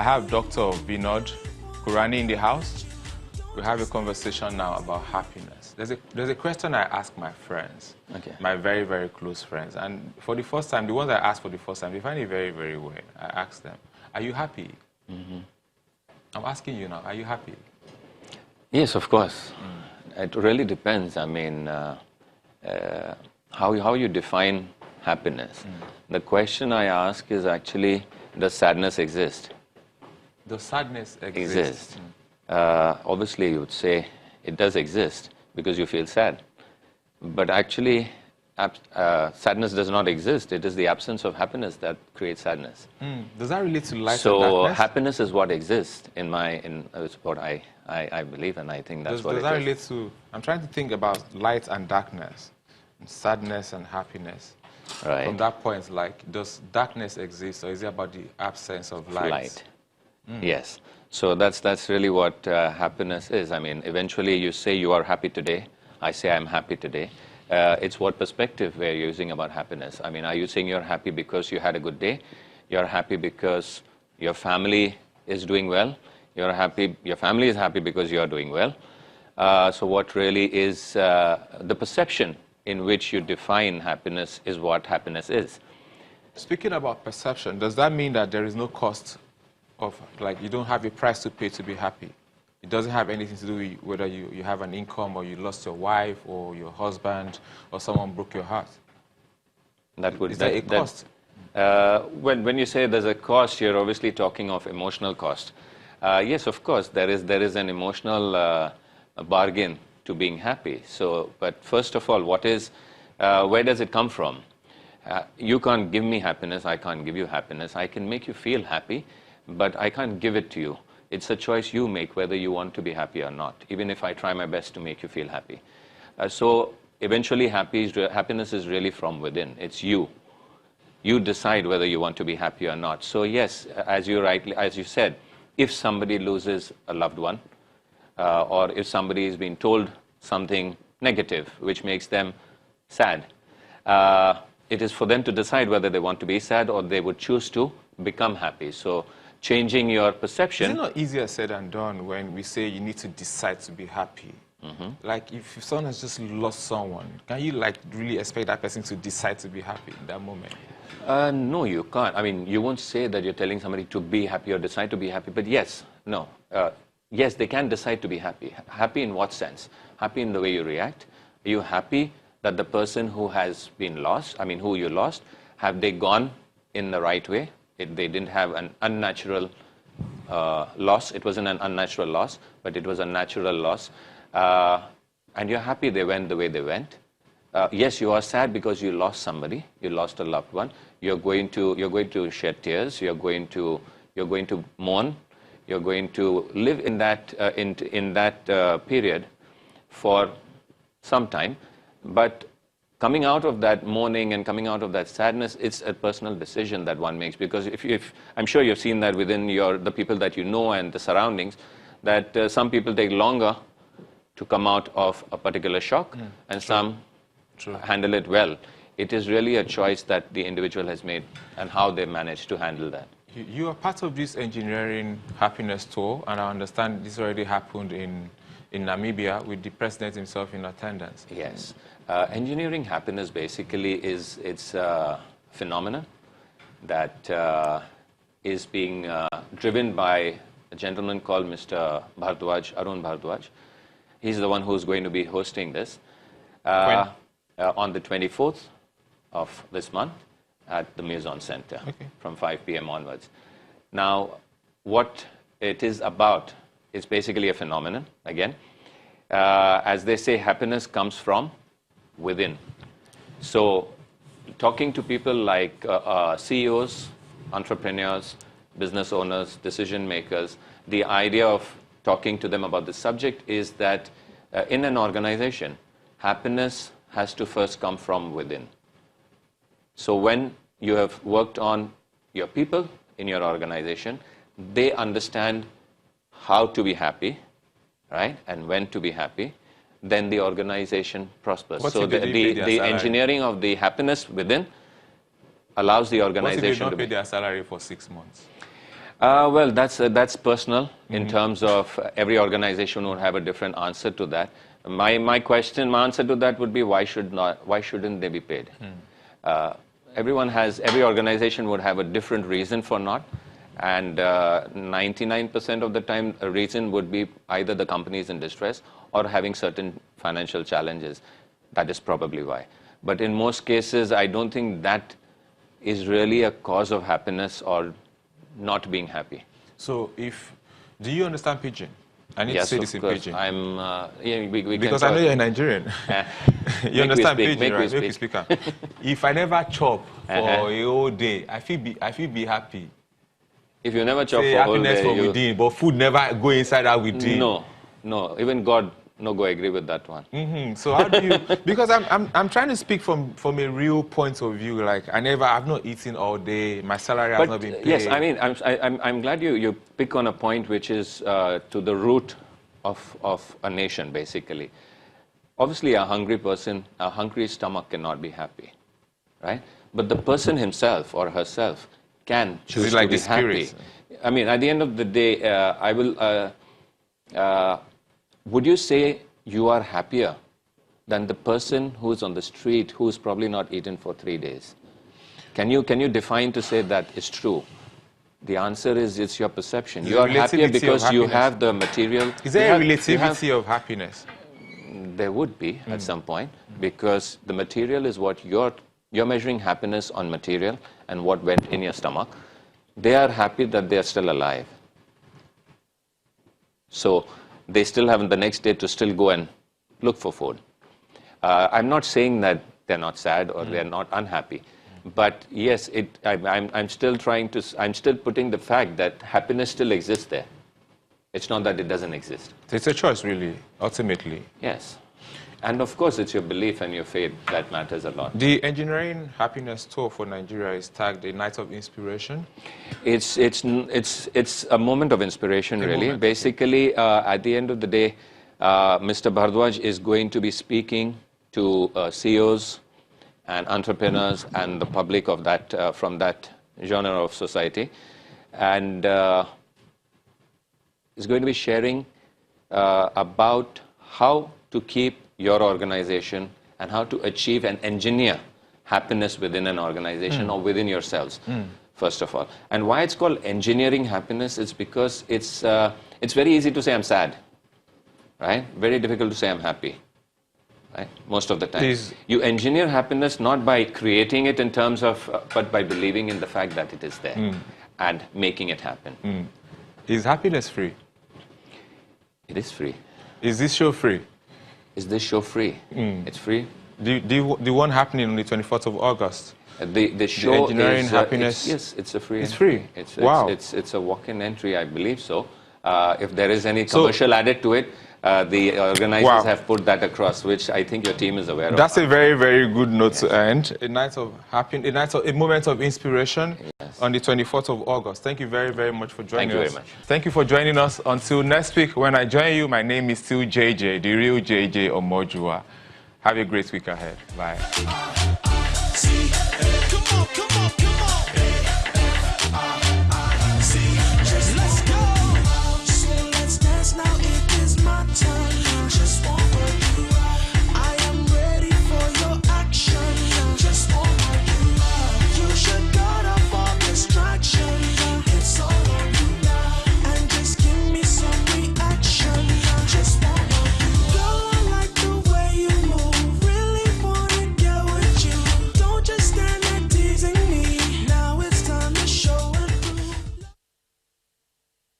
have Dr. Vinod Kaurani in the house. We have a conversation now about happiness. There's a question I ask my friends, my very, very close friends. And for the first time, the ones I ask for the first time, they find it very, very weird. I ask them, are you happy? I'm asking you now, are you happy? Yes, of course. It really depends. I mean, how you define happiness. The question I ask is actually, does sadness exist? Does sadness exist? Obviously, you would say it does exist because you feel sad. But actually, sadness does not exist. It is the absence of happiness that creates sadness. Does that relate to light and darkness? So happiness is what exists in what I believe, and I think that's what it is. Does that relate to? I'm trying to think about light and darkness, and sadness and happiness. Right. From that point, like, does darkness exist, or is it about the absence of light? Yes. So that's really what happiness is. I mean, eventually you say you are happy today. I say I'm happy today. It's what perspective we're using about happiness. I mean, are you saying you're happy because you had a good day? You're happy because your family is doing well? You're happy, your family is happy because you're doing well? So what really is the perception in which you define happiness is what happiness is. Speaking about perception, does that mean that there is no cost of, like, you don't have a price to pay to be happy? It doesn't have anything to do with whether you have an income, or you lost your wife or your husband, or someone broke your heart. Is there a cost? When you say there's a cost, you're obviously talking of emotional cost. Yes, of course, there is an emotional bargain to being happy. So, but first of all, where does it come from? You can't give me happiness, I can't give you happiness. I can make you feel happy, but I can't give it to you. It's a choice you make whether you want to be happy or not, even if I try my best to make you feel happy. So eventually happiness is really from within. It's you. You decide whether you want to be happy or not. So yes, as you said, if somebody loses a loved one, or if somebody is being told something negative which makes them sad, it is for them to decide whether they want to be sad or they would choose to become happy. So changing your perception. Is it not easier said than done when we say you need to decide to be happy? Like, if someone has just lost someone, can you, like, really expect that person to decide to be happy in that moment? No, you can't. I mean, you won't say that you're telling somebody to be happy or decide to be happy, but yes, no. Yes, they can decide to be happy. Happy in what sense? Happy in the way you react. Are you happy that the person who has been lost, I mean, who you lost, have they gone in the right way? They didn't have an unnatural loss. It wasn't an unnatural loss, but it was a natural loss. And you're happy they went the way they went. Yes, you are sad because you lost somebody. You lost a loved one. You're going to shed tears. You're going to mourn. You're going to live in that period for some time. But coming out of that mourning and coming out of that sadness, it's a personal decision that one makes. Because if I'm sure you've seen that within the people that you know and the surroundings, that some people take longer to come out of a particular shock, and some handle it well. It is really a choice that the individual has made and how they manage to handle that. You are part of this engineering happiness tour, and I understand this already happened in Namibia with the president himself in attendance. Yes. Engineering happiness basically it's a phenomenon that is being driven by a gentleman called Mr. Bhardwaj, Arun Bhardwaj. He's the one who's going to be hosting this on the 24th of this month at the Maison Center from 5 p.m. onwards. Now, what it is about is basically a phenomenon, again. As they say, happiness comes from within. So talking to people like CEOs, entrepreneurs, business owners, decision makers, the idea of talking to them about this subject is that in an organization, happiness has to first come from within. So when you have worked on your people in your organization, they understand how to be happy, right, and when to be happy, then the organization prospers. So the engineering of the happiness within allows the organization to pay their salary for 6 months? Well, that's personal in terms of every organization would have a different answer to that. My answer to that would be why shouldn't they be paid? Every organization would have a different reason for not, and 99% of the time a reason would be either the company is in distress or having certain financial challenges. That is probably why. But in most cases, I don't think that is really a cause of happiness or not being happy. So do you understand Pidgin? I need to say this in Pidgin. Because I know you're Nigerian. You understand Pidgin, right? Make me speak. If I never chop for a whole day, I feel be happy. If you never chop for a whole day, happiness for within, but food never go inside our within. No, even God no go agree with that one. So how do you? Because I'm trying to speak from a real point of view. Like I've not eaten all day. My salary has not been paid. Yes, I mean I'm glad you pick on a point which is to the root of a nation basically. Obviously, a hungry person, a hungry stomach cannot be happy, right? But the person himself or herself can choose to be happy. I mean, at the end of the day, would you say you are happier than the person who's on the street who's probably not eaten for 3 days? Can you define to say that is true? The answer is it's your perception. You are happier because you have the material. Is there a relativity of happiness? There would be at some point, because the material is what you're measuring happiness on material and what went in your stomach. They are happy that they are still alive. So they still have the next day to still go and look for food. I'm not saying that they're not sad or they're not unhappy, but yes, I'm still putting the fact that happiness still exists there. It's not that it doesn't exist. It's a choice, really, ultimately. Yes. And of course, it's your belief and your faith that matters a lot. The engineering happiness tour for Nigeria is tagged a night of inspiration. It's a moment of inspiration, really. Basically, at the end of the day, Mr. Bhardwaj is going to be speaking to CEOs and entrepreneurs and the public of that from that genre of society, and is going to be sharing about how to keep your organization and how to achieve and engineer happiness within an organization or within yourselves, first of all. And why it's called engineering happiness is because it's very easy to say I'm sad, right? Very difficult to say I'm happy, right? Most of the time. You engineer happiness not by creating it in terms of, but by believing in the fact that it is there and making it happen. Is happiness free? It is free. Is this show free? Is this show free? It's free. The one happening on the 24th of August? The show the engineering is, happiness? Yes, it's a free. It's free? Wow. It's a walk-in entry, I believe so. If there is any commercial added to it, the organizers have put that across, which I think your team is aware of. That's a very, very good note to end. A moment of inspiration on the 24th of August. Thank you very, very much for joining us. Thank you very much. Thank you for joining us. Until next week, when I join you, my name is still JJ, the real JJ Omojua. Have a great week ahead. Bye. Come on, come on, come on.